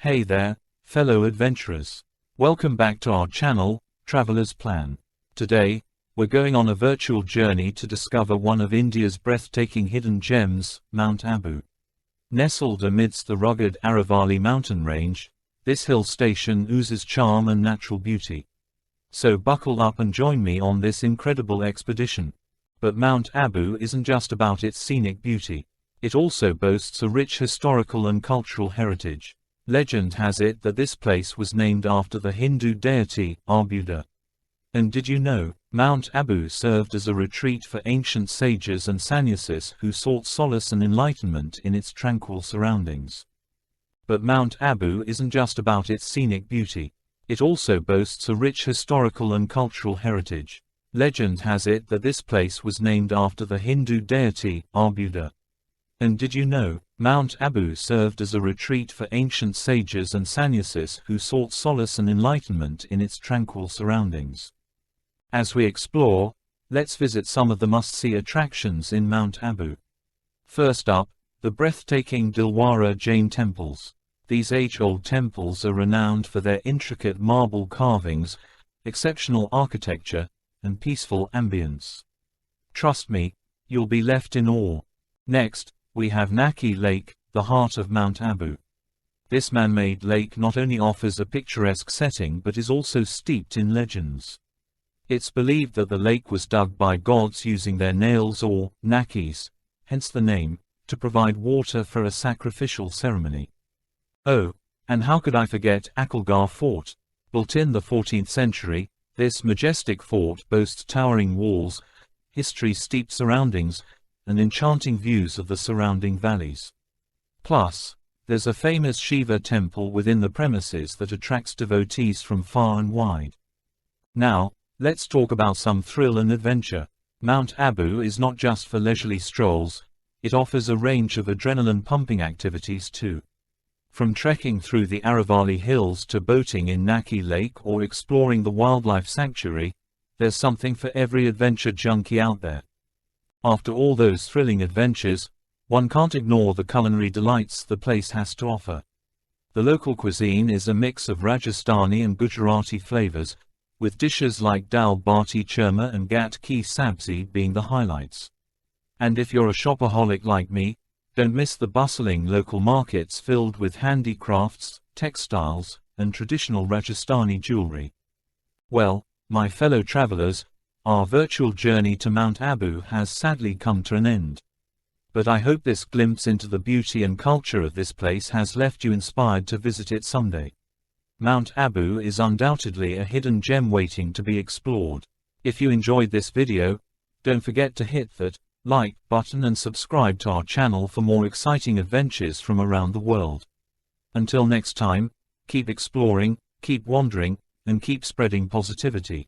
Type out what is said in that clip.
Hey there, fellow adventurers. Welcome back to our channel, Traveler's Plan. Today, we're going on a virtual journey to discover one of India's breathtaking hidden gems, Mount Abu. Nestled amidst the rugged Aravalli mountain range, this hill station oozes charm and natural beauty. So buckle up and join me on this incredible expedition. But Mount Abu isn't just about its scenic beauty. It also boasts a rich historical and cultural heritage. Legend has it that this place was named after the Hindu deity, Arbuda. And did you know, Mount Abu served as a retreat for ancient sages and sannyasis who sought solace and enlightenment in its tranquil surroundings. But Mount Abu isn't just about its scenic beauty. It also boasts a rich historical and cultural heritage. Legend has it that this place was named after the Hindu deity, Arbuda. And did you know, Mount Abu served as a retreat for ancient sages and sannyasis who sought solace and enlightenment in its tranquil surroundings. As we explore, let's visit some of the must-see attractions in Mount Abu. First up, the breathtaking Dilwara Jain temples. These age-old temples are renowned for their intricate marble carvings, exceptional architecture, and peaceful ambience. Trust me, you'll be left in awe. Next, we have Naki Lake, the heart of Mount Abu. This man-made lake not only offers a picturesque setting but is also steeped in legends. It's believed that the lake was dug by gods using their nails or nakis, hence the name, to provide water for a sacrificial ceremony. Oh, and how could I forget Akalgar Fort? Built in the 14th century, this majestic fort boasts towering walls, history-steeped surroundings, and enchanting views of the surrounding valleys. Plus, there's a famous Shiva temple within the premises that attracts devotees from far and wide. Now, let's talk about some thrill and adventure. Mount Abu is not just for leisurely strolls, it offers a range of adrenaline-pumping activities too. From trekking through the Aravalli Hills to boating in Naki Lake or exploring the wildlife sanctuary, there's something for every adventure junkie out there. After all those thrilling adventures, one can't ignore the culinary delights the place has to offer. The local cuisine is a mix of Rajasthani and Gujarati flavors, with dishes like dal bati churma and gat ki sabzi being the highlights. And if you're a shopaholic like me, don't miss the bustling local markets filled with handicrafts, textiles, and traditional Rajasthani jewelry. Well, my fellow travelers, our virtual journey to Mount Abu has sadly come to an end. But I hope this glimpse into the beauty and culture of this place has left you inspired to visit it someday. Mount Abu is undoubtedly a hidden gem waiting to be explored. If you enjoyed this video, don't forget to hit that like button and subscribe to our channel for more exciting adventures from around the world. Until next time, keep exploring, keep wandering, and keep spreading positivity.